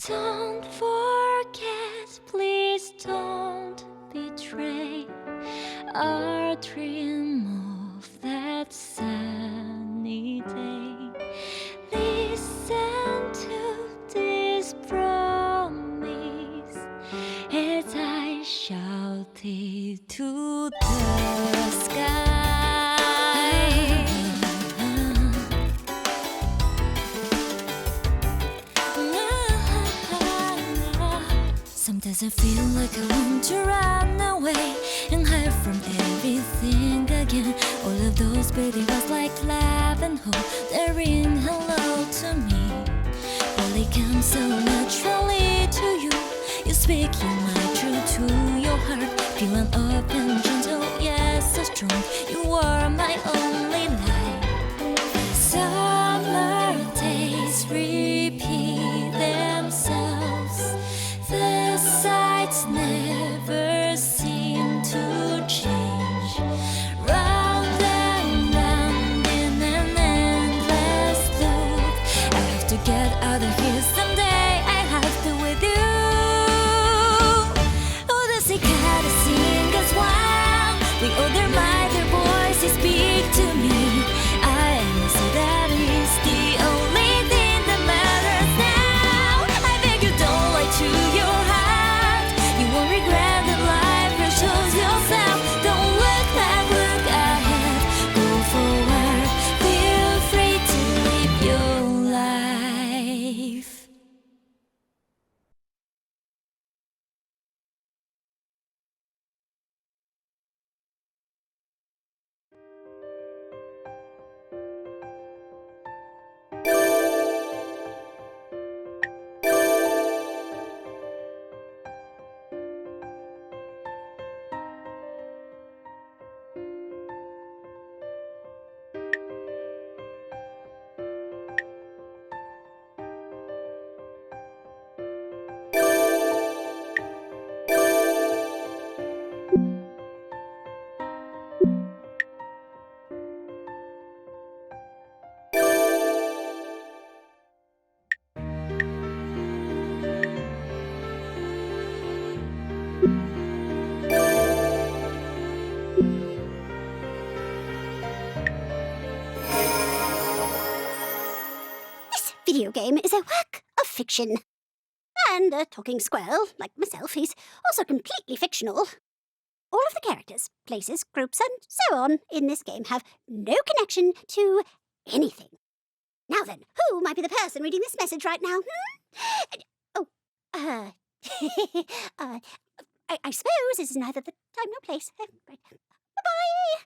Don't forget, please don't betray our dream of that sunny day. Listen to this promise as I shout it to the sky. Sometimes I feel like I want to run away and hide from everything again. All of those pretty words like love and hope, they ring hello to me. All it comes so naturally to you. You speak your mind true to your heart. Pure and open, gentle, yes, so strong. You are my only light. Summer days repeat themselves. The sights never seem to change. Round and round in an endless loop. I have to get out of here someday. I have to with you. Oh, the cicada sing as one. We all their mind, their voices speak to me. I say that is the only thing that matters now. I beg you, don't lie to your heart. You won't regret the life you chose yourself. Don't look back, look ahead. Go forward, feel free to live your life. This video game is a work of fiction. And a talking squirrel, like myself, is also completely fictional. All of the characters, places, groups, and so on in this game have no connection to anything. Now then, who might be the person reading this message right now? Oh, I suppose this is neither the time nor place. Right. Bye-bye!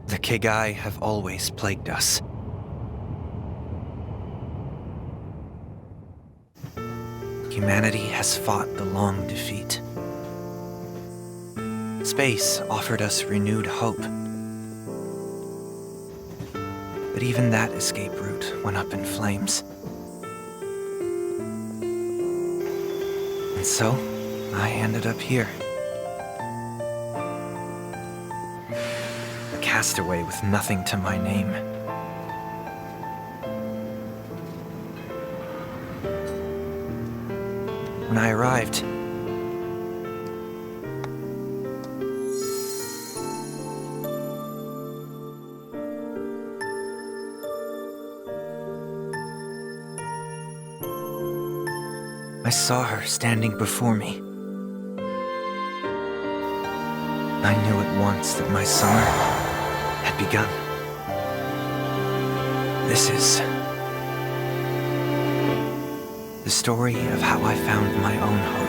The Kegai have always plagued us. Humanity has fought the long defeat. Space offered us renewed hope. But even that escape route went up in flames. And so, I ended up here. A castaway with nothing to my name. When I arrived, I saw her standing before me. I knew at once that my summer had begun. This is the story of how I found my own home.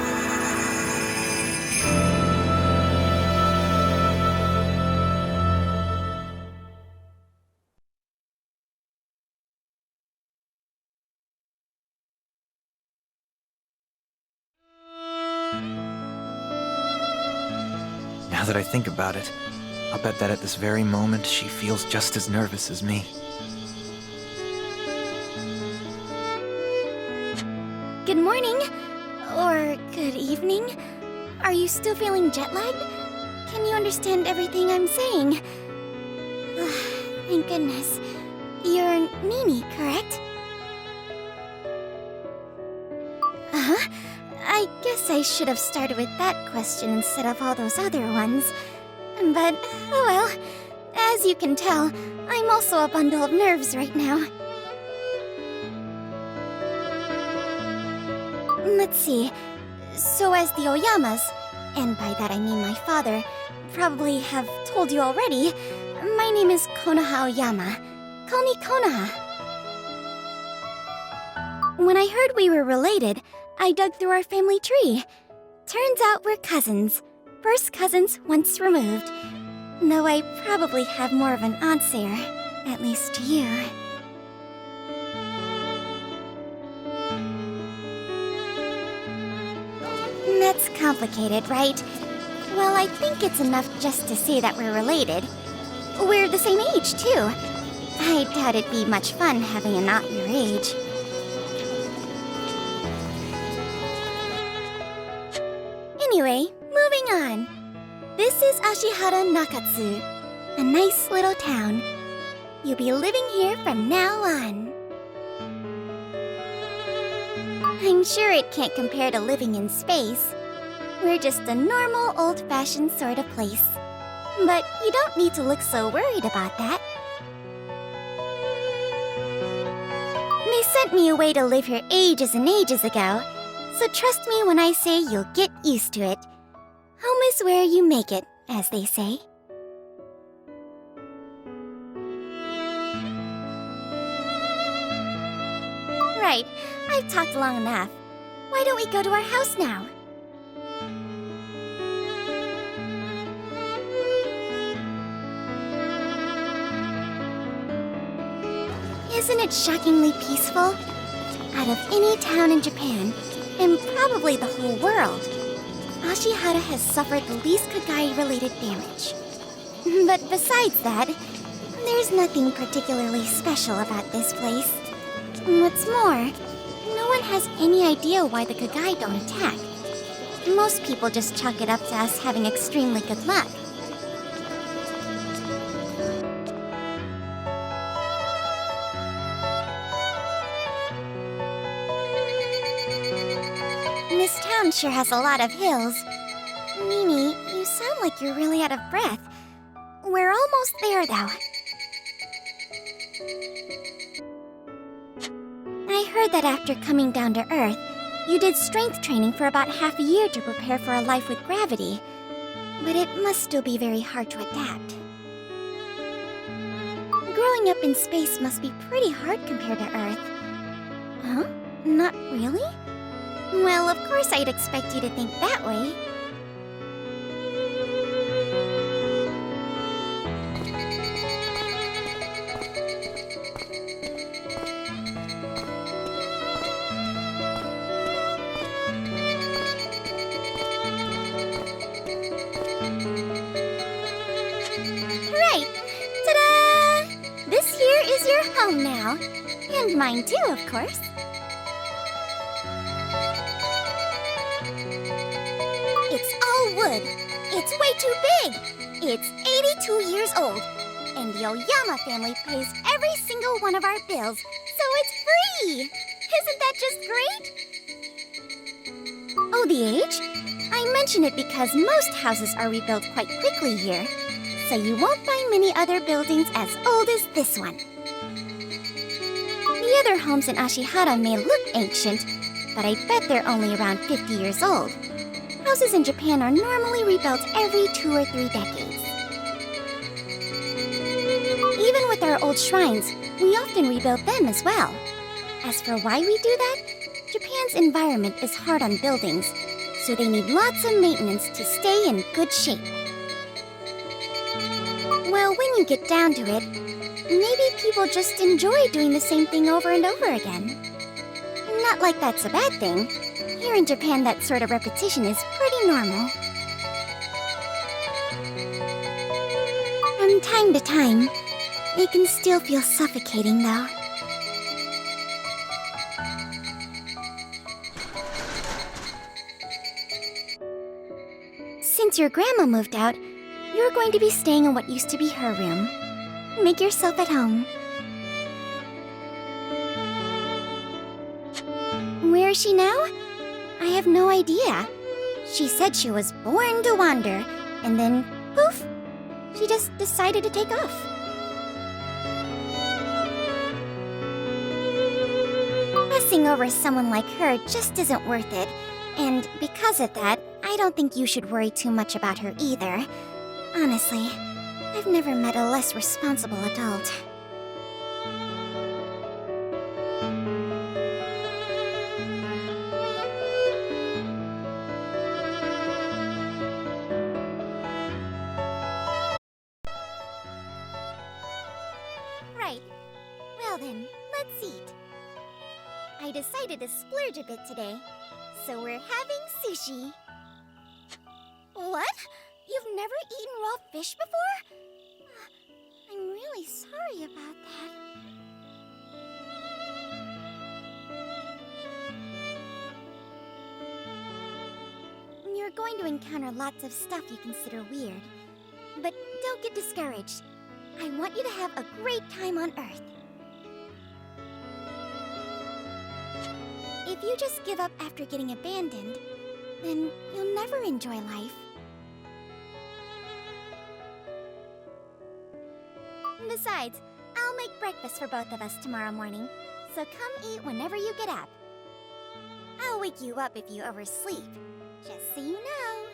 Now that I think about it, I'll bet that at this very moment she feels just as nervous as me. Good morning. Or good evening. Are you still feeling jet-lagged? Can you understand everything I'm saying? Thank goodness. You're Nini, correct? Uh-huh. I guess I should have started with that question instead of all those other ones. But, oh well. As you can tell, I'm also a bundle of nerves right now. Let's see. So as the Oyamas, and by that I mean my father, probably have told you already, my name is Konoha Oyama. Call me Konoha. When I heard we were related, I dug through our family tree. Turns out we're cousins. First cousins once removed. Though I probably have more of an aunt's air, at least to you. That's complicated, right? Well, I think it's enough just to say that we're related. We're the same age, too. I doubt it'd be much fun having an aunt your age. Anyway, moving on. This is Ashihara Nakatsu, a nice little town. You'll be living here from now on. I'm sure it can't compare to living in space. We're just a normal, old-fashioned sort of place. But you don't need to look so worried about that. They sent me away to live here ages and ages ago, so trust me when I say you'll get used to it. Home is where you make it, as they say. Right, I've talked long enough. Why don't we go to our house now? Isn't it shockingly peaceful? Out of any town in Japan, and probably the whole world, Ashihara has suffered the least Kagai-related damage. But besides that, there's nothing particularly special about this place. What's more, no one has any idea why the Kagai don't attack. Most people just chalk it up to us having extremely good luck. This town sure has a lot of hills. Nini, you sound like you're really out of breath. We're almost there, though. I heard that after coming down to Earth, you did strength training for about half a year to prepare for a life with gravity. But it must still be very hard to adapt. Growing up in space must be pretty hard compared to Earth. Huh? Not really? Well, of course I'd expect you to think that way. Right! Ta-da! This here is your home now. And mine too, of course. It's all wood. It's way too big. It's 82 years old. And the Oyama family pays every single one of our bills, so it's free! Isn't that just great? Oh, the age? I mention it because most houses are rebuilt quite quickly here, so you won't find many other buildings as old as this one. The other homes in Ashihara may look ancient, but I bet they're only around 50 years old. Houses in Japan are normally rebuilt every 2 or 3 decades. Even with our old shrines, we often rebuild them as well. As for why we do that, Japan's environment is hard on buildings, so they need lots of maintenance to stay in good shape. Well, when you get down to it, maybe people just enjoy doing the same thing over and over again. Not like that's a bad thing. Here in Japan, that sort of repetition is pretty normal. From time to time, it can still feel suffocating, though. Since your grandma moved out, you're going to be staying in what used to be her room. Make yourself at home. Where is she now? I have no idea. She said she was born to wander, and then, poof, she just decided to take off. Fussing over someone like her just isn't worth it, and because of that, I don't think you should worry too much about her either. Honestly, I've never met a less responsible adult. Right. Well then, let's eat. I decided to splurge a bit today, so we're having sushi. What? You've never eaten raw fish before? I'm really sorry about that. You're going to encounter lots of stuff you consider weird. But don't get discouraged. I want you to have a great time on Earth. If you just give up after getting abandoned, then you'll never enjoy life. Besides, I'll make breakfast for both of us tomorrow morning, so come eat whenever you get up. I'll wake you up if you oversleep, just so you know.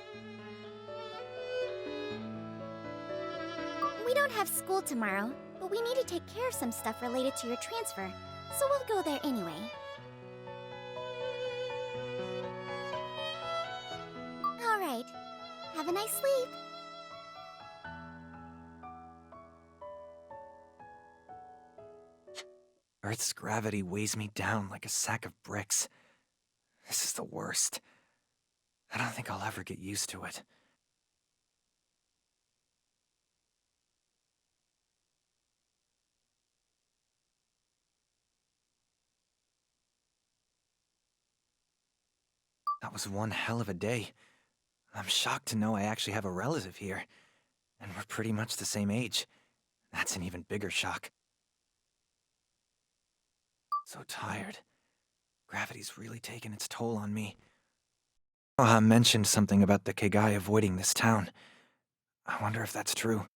We don't have school tomorrow, but we need to take care of some stuff related to your transfer, so we'll go there anyway. All right. Have a nice sleep. Earth's gravity weighs me down like a sack of bricks. This is the worst. I don't think I'll ever get used to it. That was one hell of a day. I'm shocked to know I actually have a relative here. And we're pretty much the same age. That's an even bigger shock. So tired. Gravity's really taken its toll on me. Konoha mentioned something about the Kegai avoiding this town. I wonder if that's true.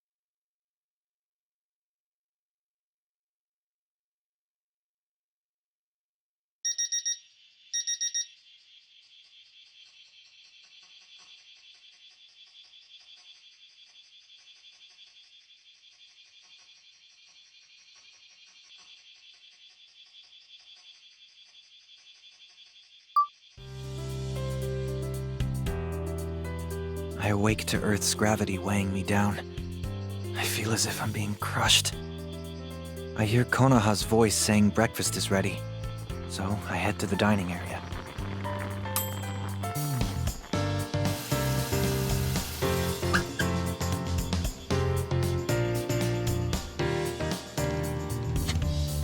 I awake to Earth's gravity weighing me down. I feel as if I'm being crushed. I hear Konoha's voice saying breakfast is ready, so I head to the dining area.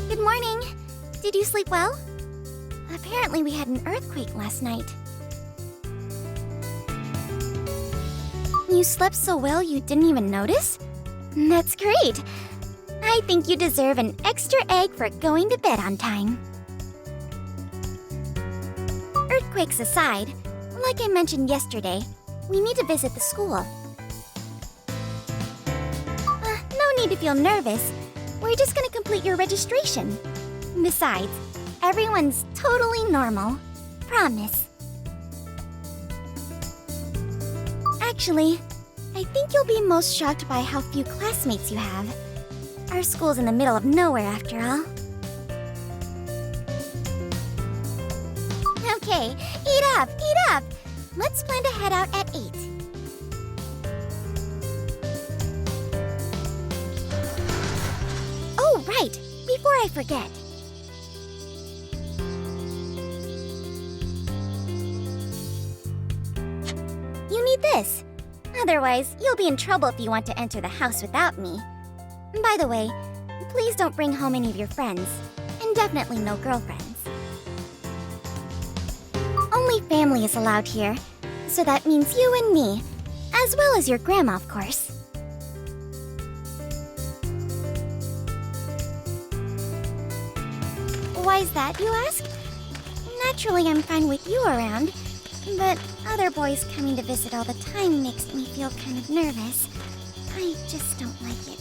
Good morning. Did you sleep well? Apparently we had an earthquake last night. You slept so well you didn't even notice? That's great. I think you deserve an extra egg for going to bed on time. Earthquakes aside, like I mentioned yesterday, we need to visit the school. No need to feel nervous. We're just gonna complete your registration. Besides, everyone's totally normal. Promise. Actually, I think you'll be most shocked by how few classmates you have. Our school's in the middle of nowhere, after all. Okay, eat up, eat up! Let's plan to head out at 8. Oh, right! Before I forget. You need this. Otherwise, you'll be in trouble if you want to enter the house without me. By the way, please don't bring home any of your friends. And definitely no girlfriends. Only family is allowed here. So that means you and me. As well as your grandma, of course. Why is that, you ask? Naturally, I'm fine with you around. But other boys coming to visit all the time makes me feel kind of nervous. I just don't like it.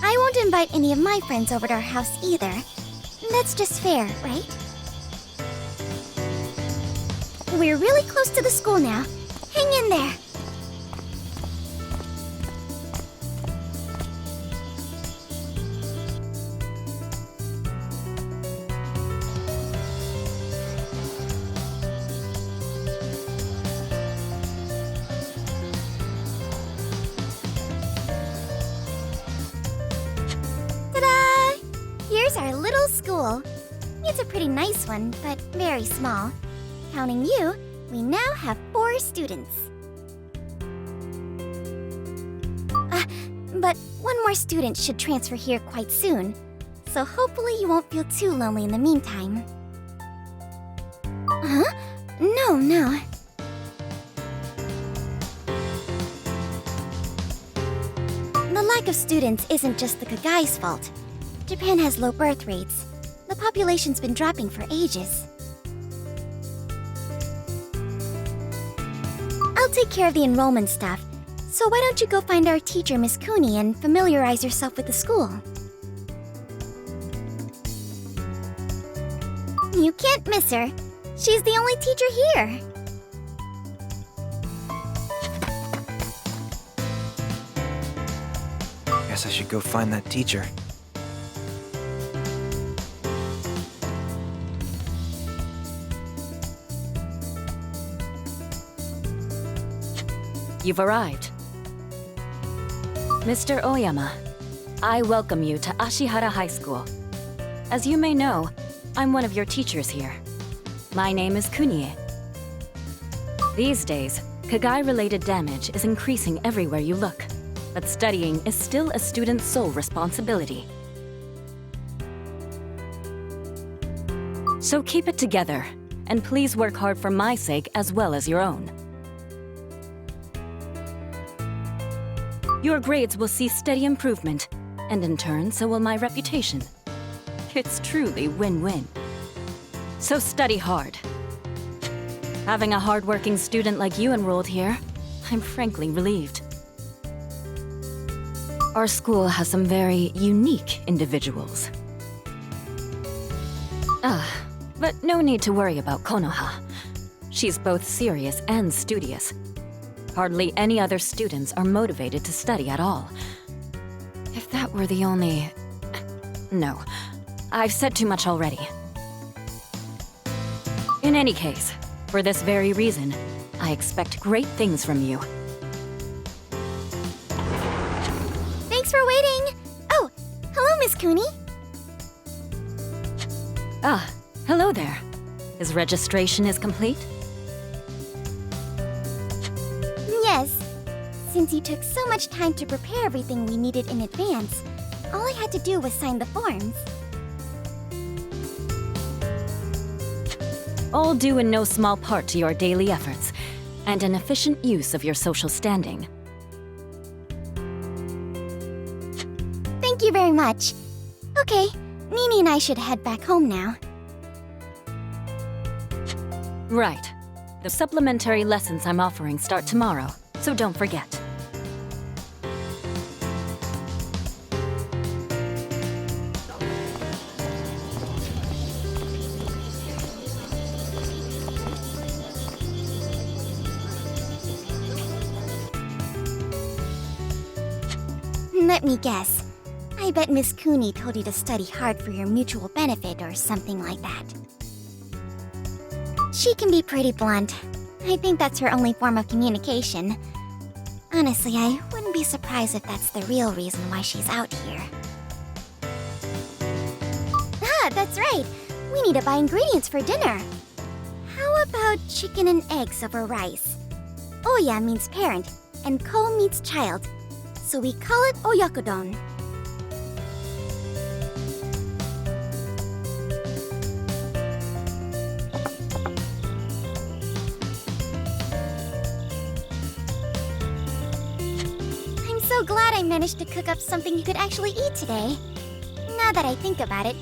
I won't invite any of my friends over to our house either. That's just fair, right? We're really close to the school now. Hang in there. Ta-da! Here's our little school. It's a pretty nice one, but very small. Counting you, we now have 4 students. But one more student should transfer here quite soon, so hopefully you won't feel too lonely in the meantime. Huh? No. The lack of students isn't just the Kagai's fault. Japan has low birth rates. The population's been dropping for ages. I'll take care of the enrollment stuff, so why don't you go find our teacher, Miss Cooney, and familiarize yourself with the school? You can't miss her. She's the only teacher here. Guess I should go find that teacher. You've arrived. Mr. Oyama, I welcome you to Ashihara High School. As you may know, I'm one of your teachers here. My name is Kunie. These days, Kagai-related damage is increasing everywhere you look, but studying is still a student's sole responsibility. So keep it together, and please work hard for my sake as well as your own. Your grades will see steady improvement, and in turn, so will my reputation. It's truly win-win. So study hard. Having a hard-working student like you enrolled here, I'm frankly relieved. Our school has some very unique individuals. But no need to worry about Konoha. She's both serious and studious. Hardly any other students are motivated to study at all. If that were the only... No, I've said too much already. In any case, for this very reason, I expect great things from you. Thanks for waiting! Oh, hello, Miss Cooney. Hello there. His registration is complete? Yes. Since you took so much time to prepare everything we needed in advance, all I had to do was sign the forms. All due in no small part to your daily efforts, and an efficient use of your social standing. Thank you very much. Okay, Nini and I should head back home now. Right. The supplementary lessons I'm offering start tomorrow, so don't forget. Let me guess. I bet Miss Cooney told you to study hard for your mutual benefit or something like that. She can be pretty blunt. I think that's her only form of communication. Honestly, I wouldn't be surprised if that's the real reason why she's out here. Ah, that's right. We need to buy ingredients for dinner. How about chicken and eggs over rice? Oya means parent, and ko means child. So we call it oyakodon. I'm so glad I managed to cook up something you could actually eat today. Now that I think about it,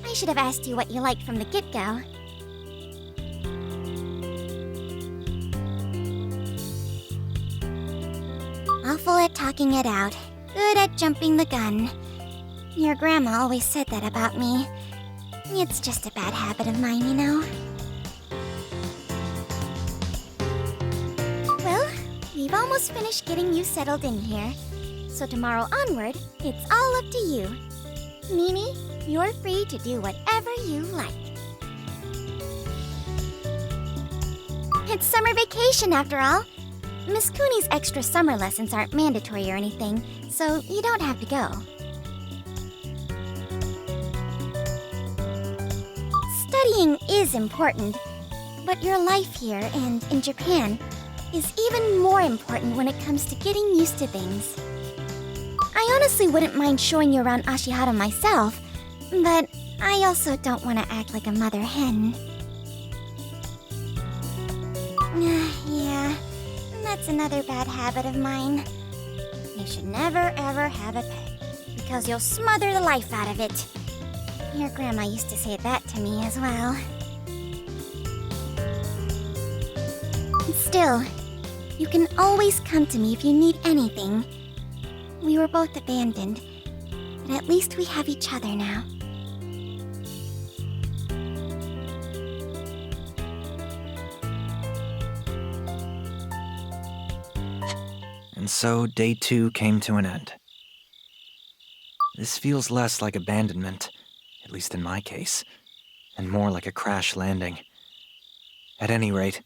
I should have asked you what you liked from the get-go. Awful at talking it out. Good at jumping the gun. Your grandma always said that about me. It's just a bad habit of mine, you know. Well, we've almost finished getting you settled in here. So tomorrow onward, it's all up to you. Mimi, you're free to do whatever you like. It's summer vacation after all. Miss Cooney's extra summer lessons aren't mandatory or anything, so you don't have to go. Studying is important, but your life here and in Japan is even more important when it comes to getting used to things. I honestly wouldn't mind showing you around Ashihara myself, but I also don't want to act like a mother hen. Yeah. That's another bad habit of mine. You should never ever have a pet, because you'll smother the life out of it. Your grandma used to say that to me as well. Still, you can always come to me if you need anything. We were both abandoned, but at least we have each other now. And so day 2 came to an end. This feels less like abandonment, at least in my case, and more like a crash landing. At any rate,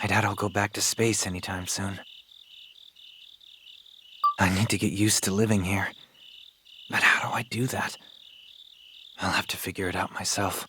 I doubt I'll go back to space anytime soon. I need to get used to living here. But how do I do that? I'll have to figure it out myself.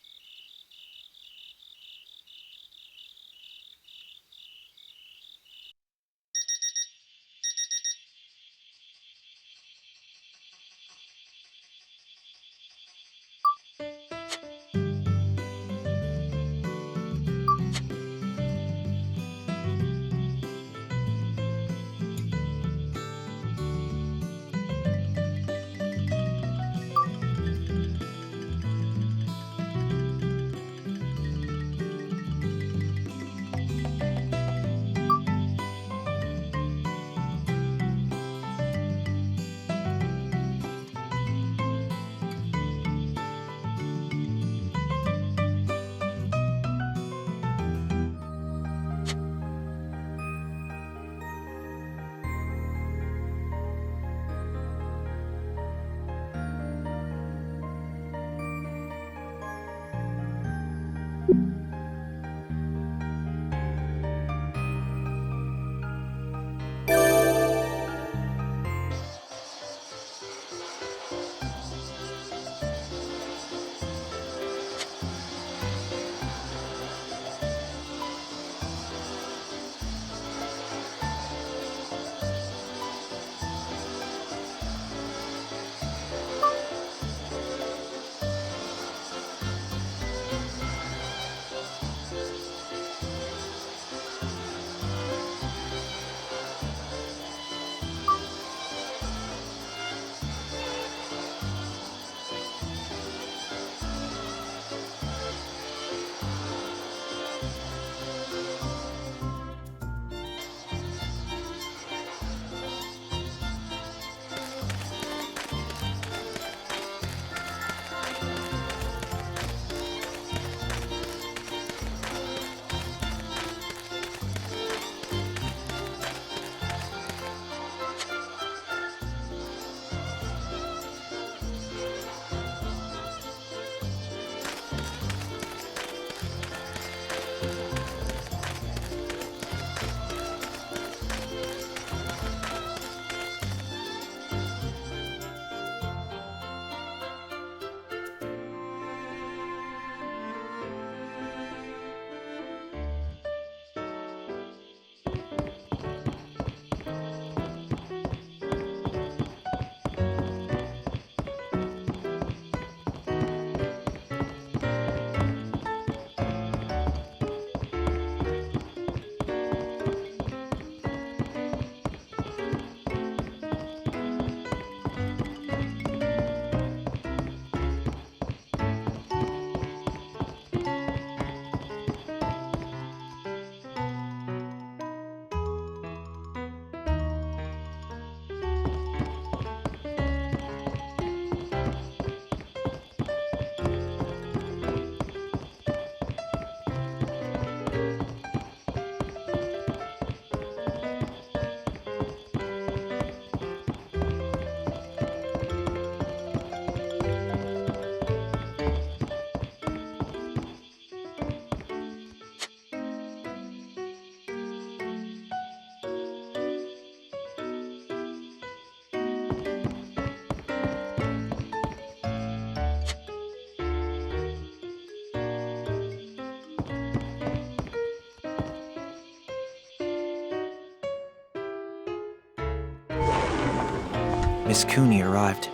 Miss Cooney arrived.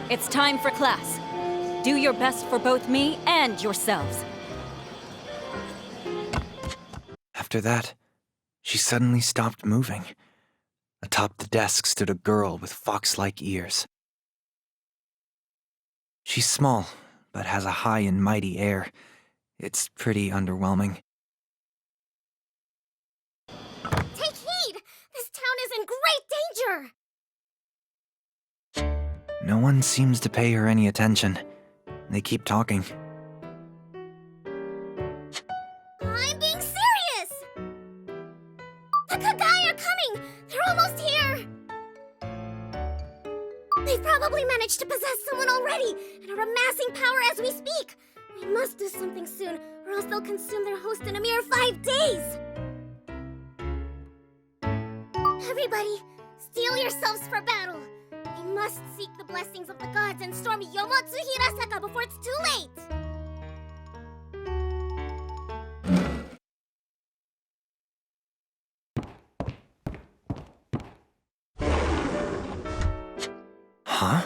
It's time for class. Do your best for both me and yourselves. After that, she suddenly stopped moving. Atop the desk stood a girl with fox-like ears. She's small, but has a high and mighty air. It's pretty underwhelming. Take heed! This town is in great danger! No one seems to pay her any attention. They keep talking. I'm being serious! The Kagai are coming! They're almost here! They've probably managed to possess someone already and are amassing power as we speak. We must do something soon, or else they'll consume their host in a mere 5 days! Everybody, steel yourselves for battle! We must seek the blessings of the gods and storm Yomotsu Hirasaka before it's too late! Huh?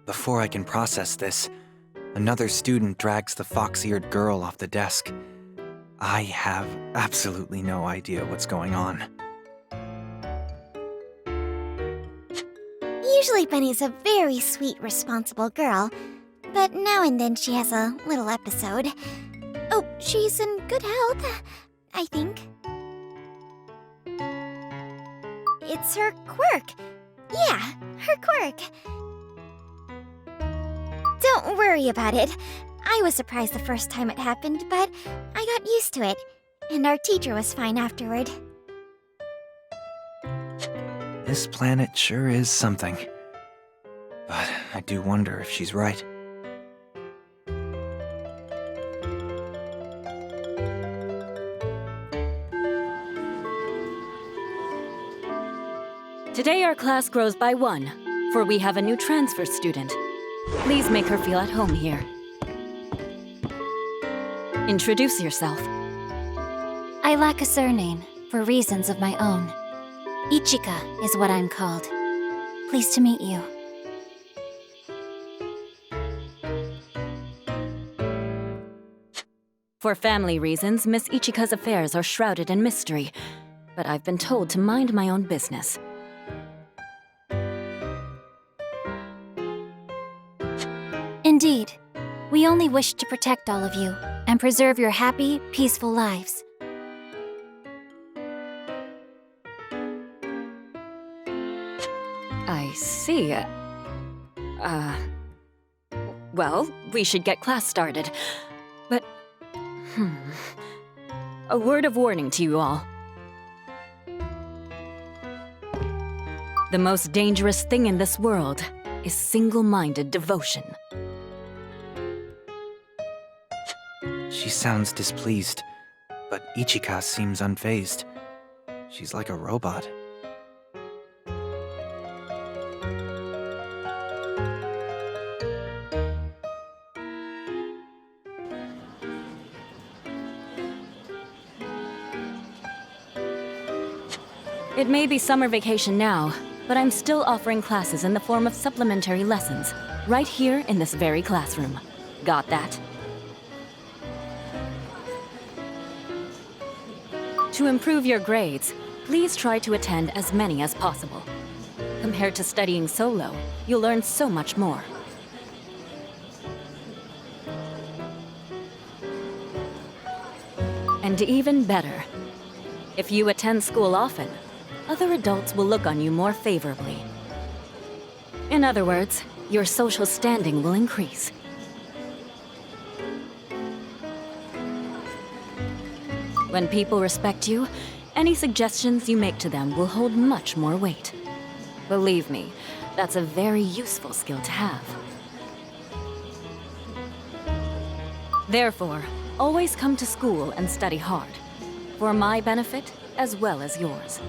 Before I can process this, another student drags the fox-eared girl off the desk. I have absolutely no idea what's going on. Usually Bunny's a very sweet, responsible girl, but now and then she has a little episode. Oh, she's in good health, I think. It's her quirk. Yeah, her quirk. Don't worry about it. I was surprised the first time it happened, but I got used to it, and our teacher was fine afterward. This planet sure is something. But I do wonder if she's right. Today our class grows by 1, for we have a new transfer student. Please make her feel at home here. Introduce yourself. I lack a surname, for reasons of my own. Ichika is what I'm called. Pleased to meet you. For family reasons, Miss Ichika's affairs are shrouded in mystery, but I've been told to mind my own business. Indeed. We only wish to protect all of you and preserve your happy, peaceful lives. I see. Well, we should get class started. But, a word of warning to you all. The most dangerous thing in this world is single-minded devotion. She sounds displeased, but Ichika seems unfazed. She's like a robot. It may be summer vacation now, but I'm still offering classes in the form of supplementary lessons, right here in this very classroom. Got that? To improve your grades, please try to attend as many as possible. Compared to studying solo, you'll learn so much more. And even better, if you attend school often, other adults will look on you more favorably. In other words, your social standing will increase. When people respect you, any suggestions you make to them will hold much more weight. Believe me, that's a very useful skill to have. Therefore, always come to school and study hard, for my benefit as well as yours.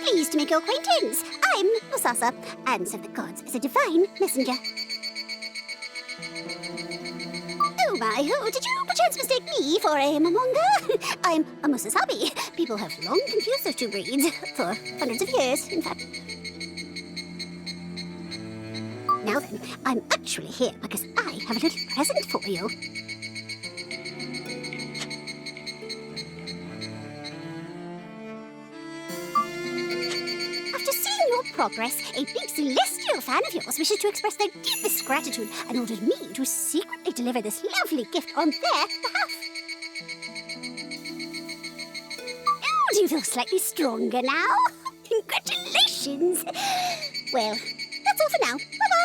Pleased to make your acquaintance. I'm Musasa, and serve the gods as a divine messenger. Oh my, did you perchance mistake me for a Momonga? I'm a Musasabi. People have long confused those two breeds. For hundreds of years, in fact. Now then, I'm actually here because I have a little present for you. After seeing your progress, a big celestial fan of yours wishes to express their deepest gratitude and ordered me to secretly deliver this lovely gift on their behalf. Oh, do you feel slightly stronger now? Congratulations! Well, that's all for now. Bye-bye!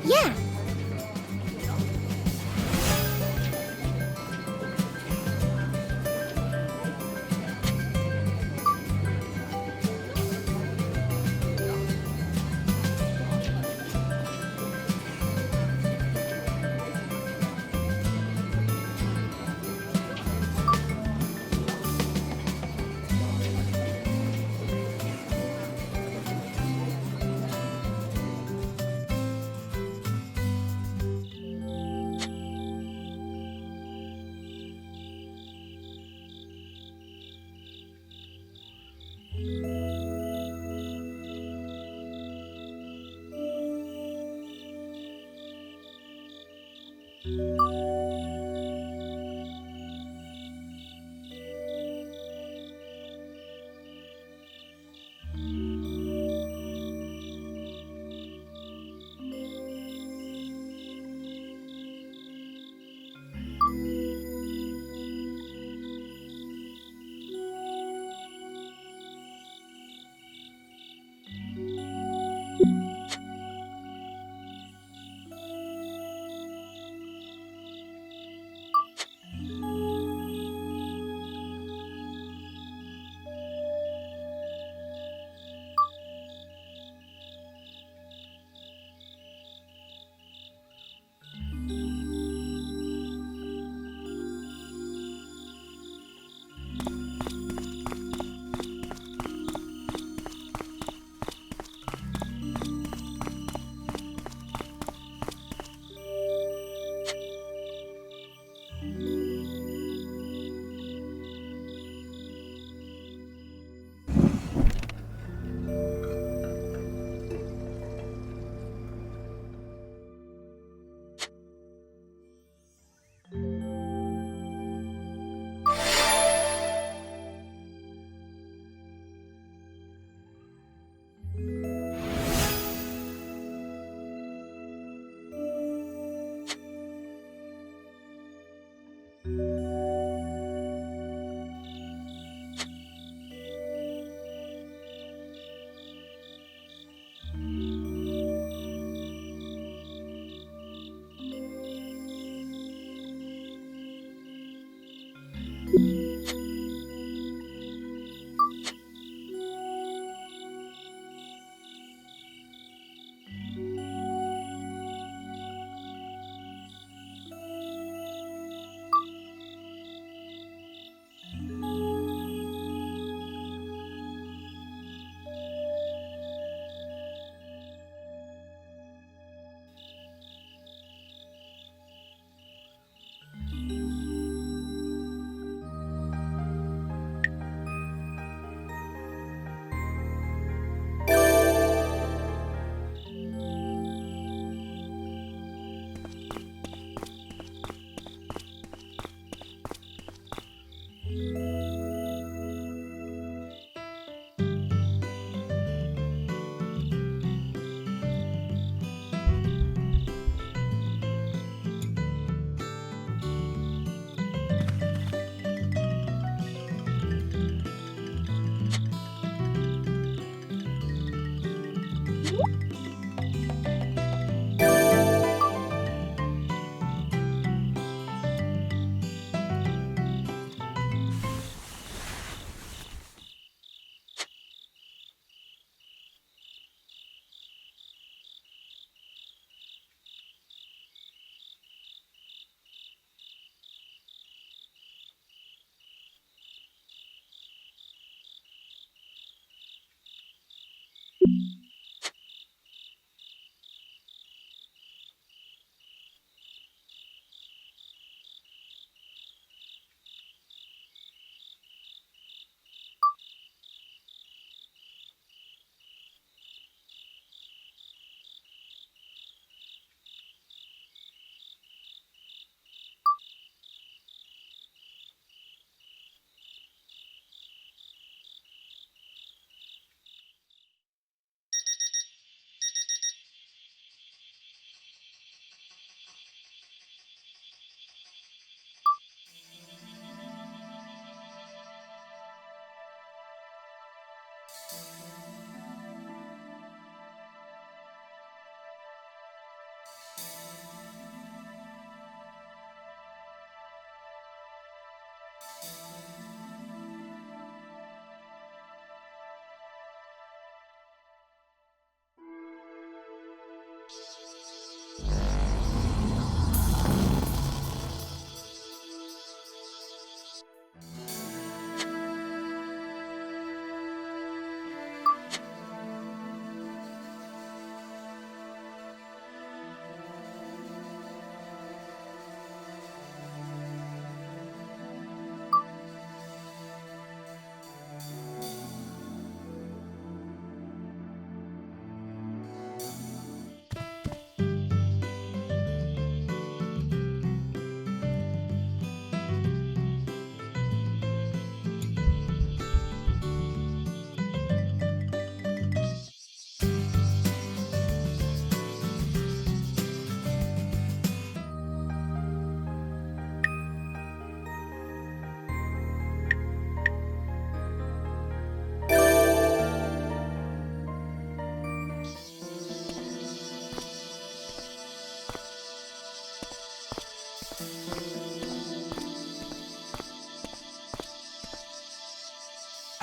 Yeah.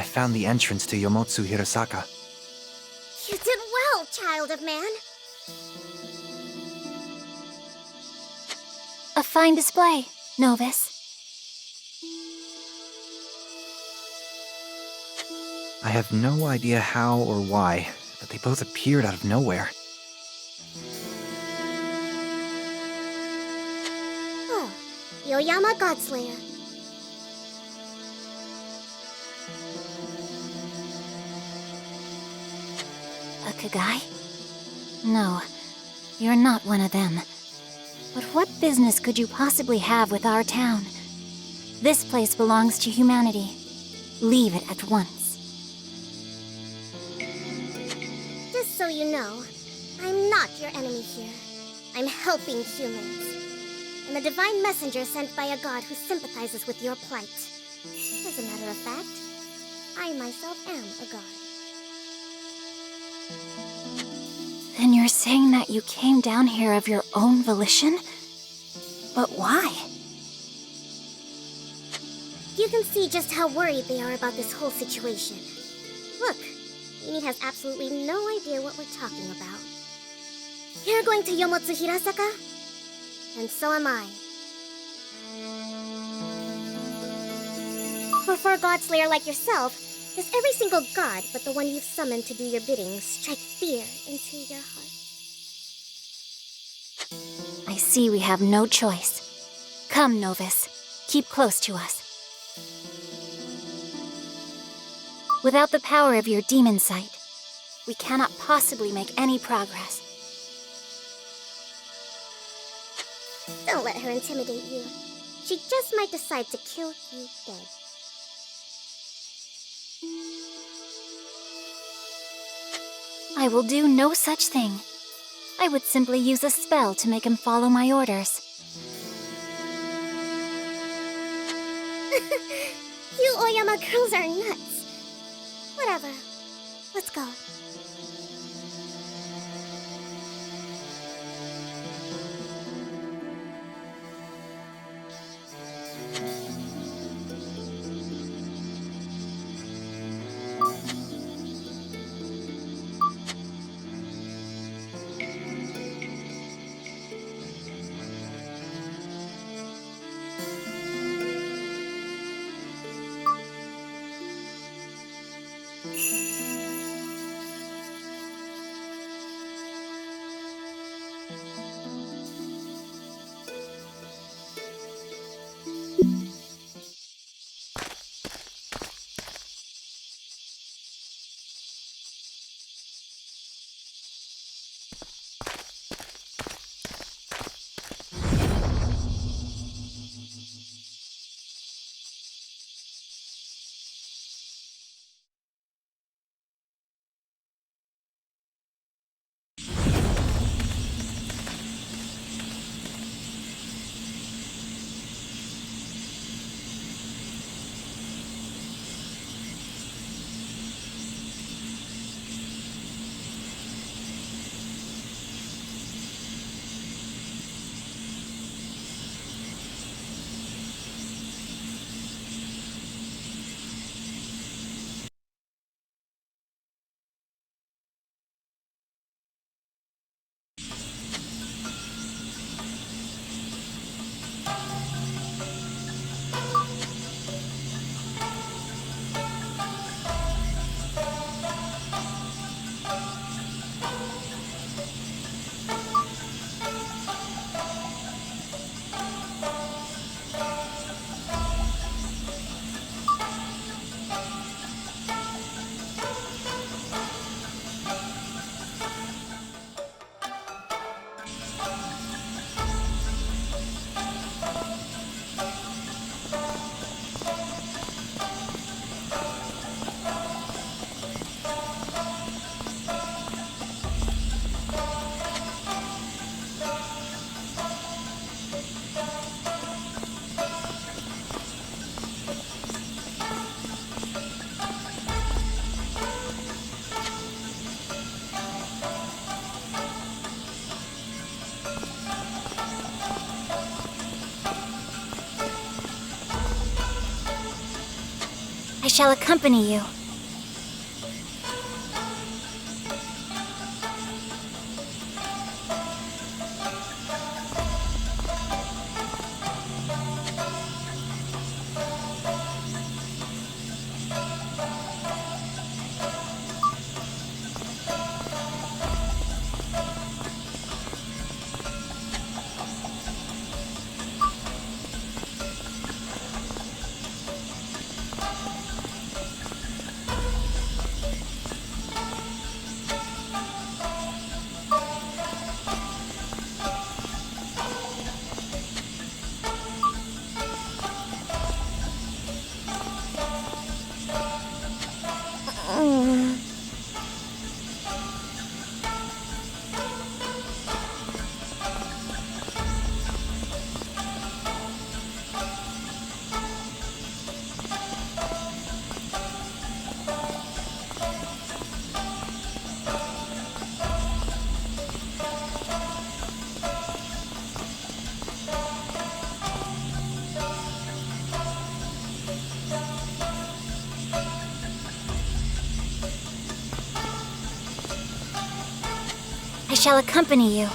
found the entrance to Yomotsu Hirasaka. You did well, child of man. A fine display, novice. I have no idea how or why, but they both appeared out of nowhere. Oh, Yoyama Godslayer. A Kagai? No, you're not one of them. But what business could you possibly have with our town? This place belongs to humanity. Leave it at once. Just so you know, I'm not your enemy here. I'm helping humans. I'm a divine messenger sent by a god who sympathizes with your plight. As a matter of fact, I myself am a god. Then you're saying that you came down here of your own volition? But why? You can see just how worried they are about this whole situation. Look, Rini has absolutely no idea what we're talking about. You're going to Yomotsu Hirasaka? And so am I. For a godslayer like yourself, does every single god but the one you've summoned to do your bidding strike fear into your heart? I see we have no choice. Come, novice. Keep close to us. Without the power of your demon sight, we cannot possibly make any progress. Don't let her intimidate you. She just might decide to kill you dead. I will do no such thing. I would simply use a spell to make him follow my orders. You Oyama girls are nuts. Whatever. Let's go. I shall accompany you. shall accompany you.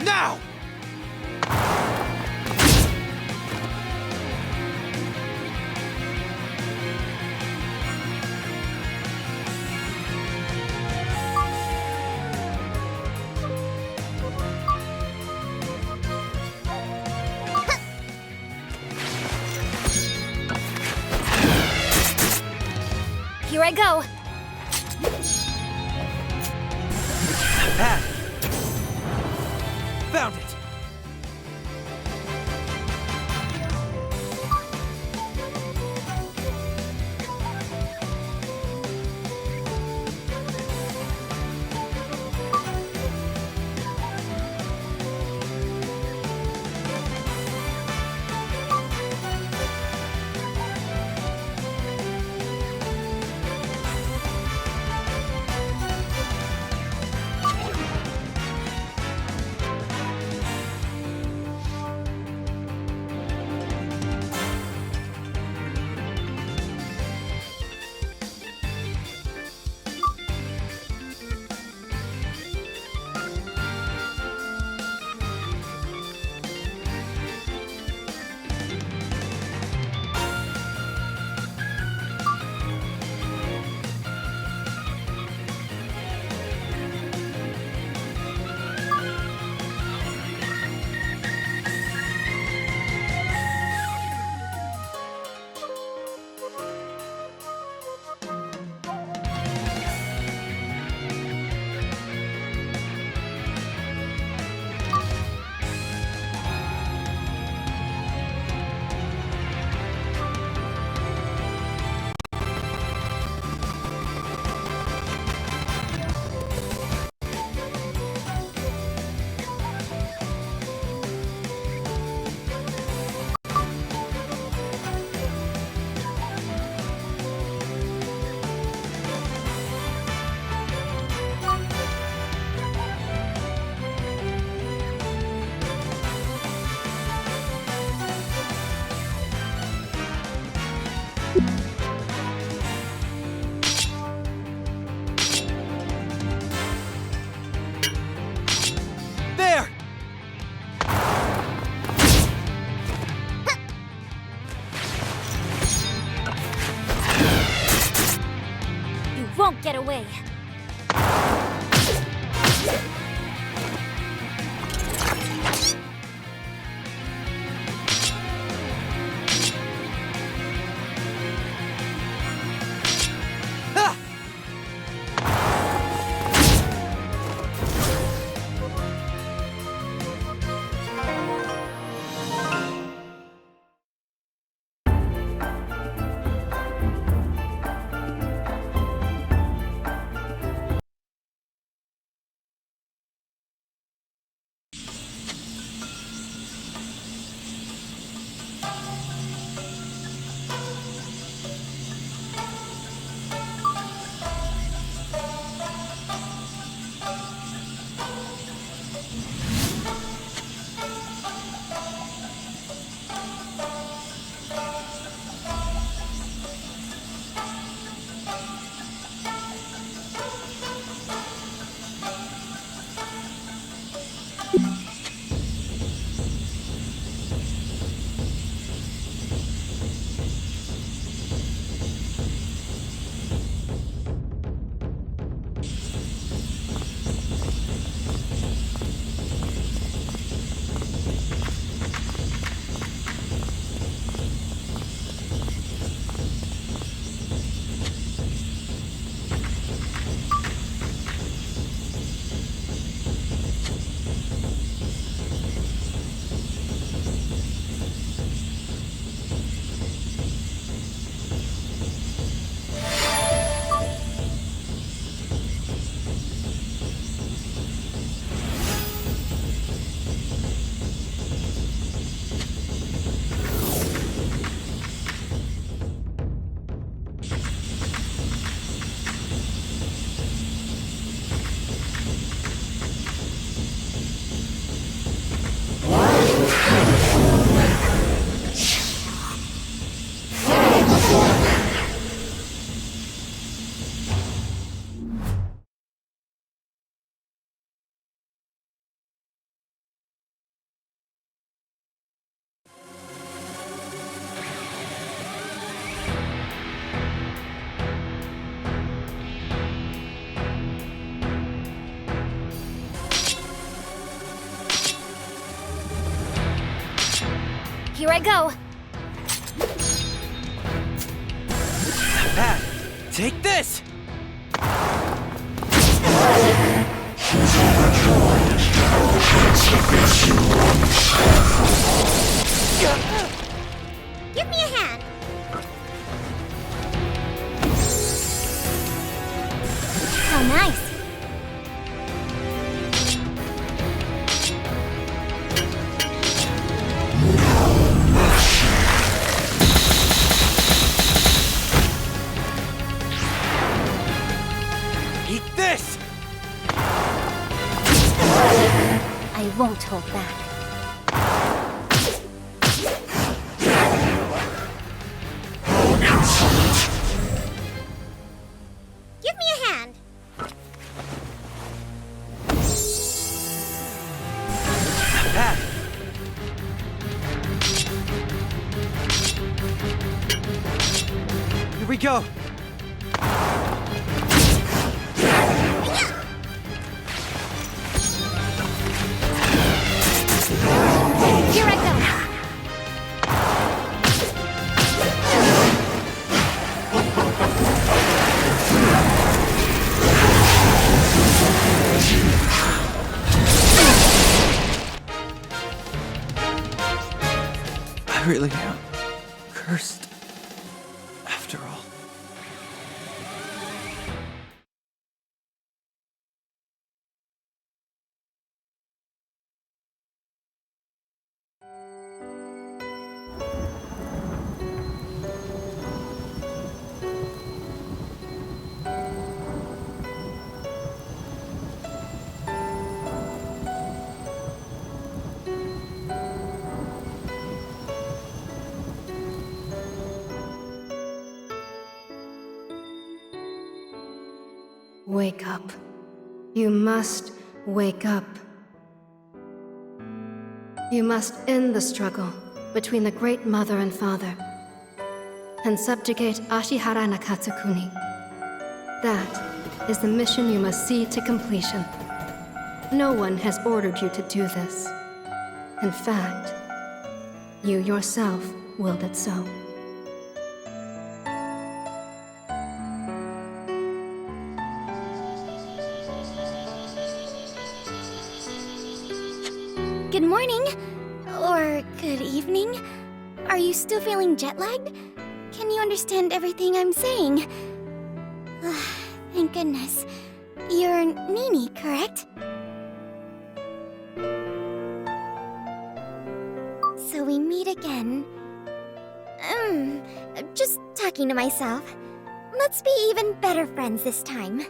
Now! Here I go. Ah! Found it! Here I go. Pat, take this! Give me a hand. How nice. Eat this! I won't hold back. Give me a hand. Pat! Here we go! Here I go. I really am cursed. After all. Wake up. You must wake up. You must end the struggle between the Great Mother and Father and subjugate Ashihara Nakatsukuni. That is the mission you must see to completion. No one has ordered you to do this. In fact, you yourself willed it so. Good morning. Or good evening. Are you still feeling jet-lagged? Can you understand everything I'm saying? Thank goodness. You're Nini, correct? So we meet again. Just talking to myself. Let's be even better friends this time.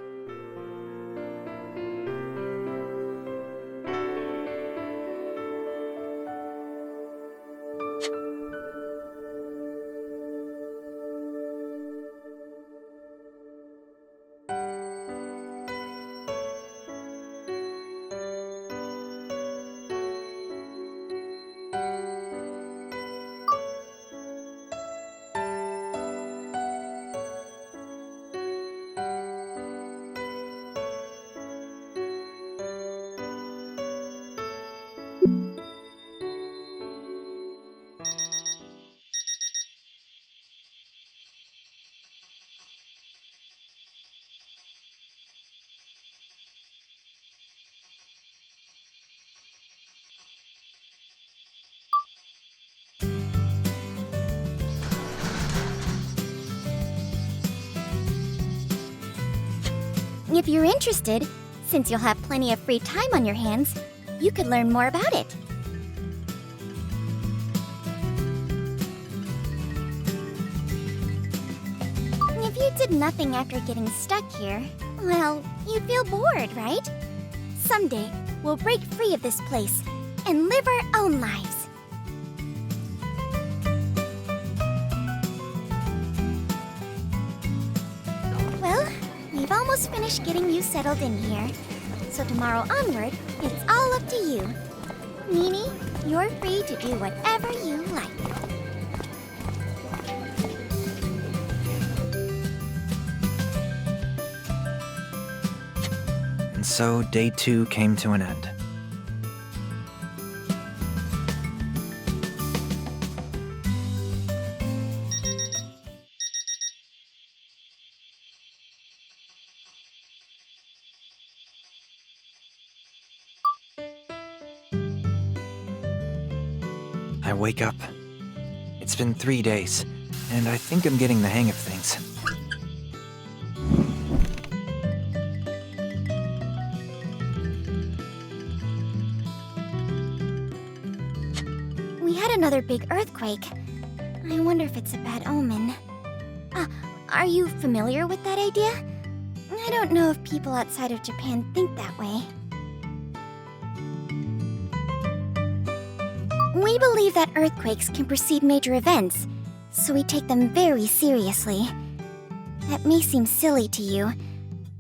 If you're interested, since you'll have plenty of free time on your hands, you could learn more about it. If you did nothing after getting stuck here, well, you'd feel bored, right? Someday, we'll break free of this place and live our own lives. Well, we've almost finished getting you settled in here. So tomorrow onward, it's all up to you. Nini, you're free to do whatever you like. And so day 2 came to an end. I wake up. It's been 3 days, and I think I'm getting the hang of things. We had another big earthquake. I wonder if it's a bad omen. Are you familiar with that idea? I don't know if people outside of Japan think that way. We believe that earthquakes can precede major events, so we take them very seriously. That may seem silly to you,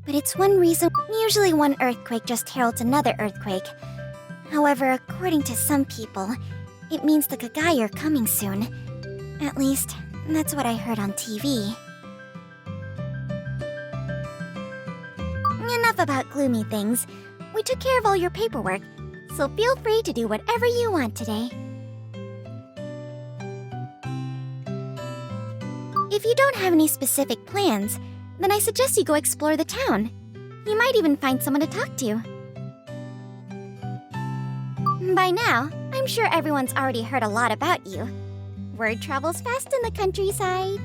but it's one reason. Usually one earthquake just heralds another earthquake. However, according to some people, it means the Kagai are coming soon. At least, that's what I heard on TV. Enough about gloomy things. We took care of all your paperwork, so feel free to do whatever you want today. If you don't have any specific plans, then I suggest you go explore the town. You might even find someone to talk to. By now, I'm sure everyone's already heard a lot about you. Word travels fast in the countryside.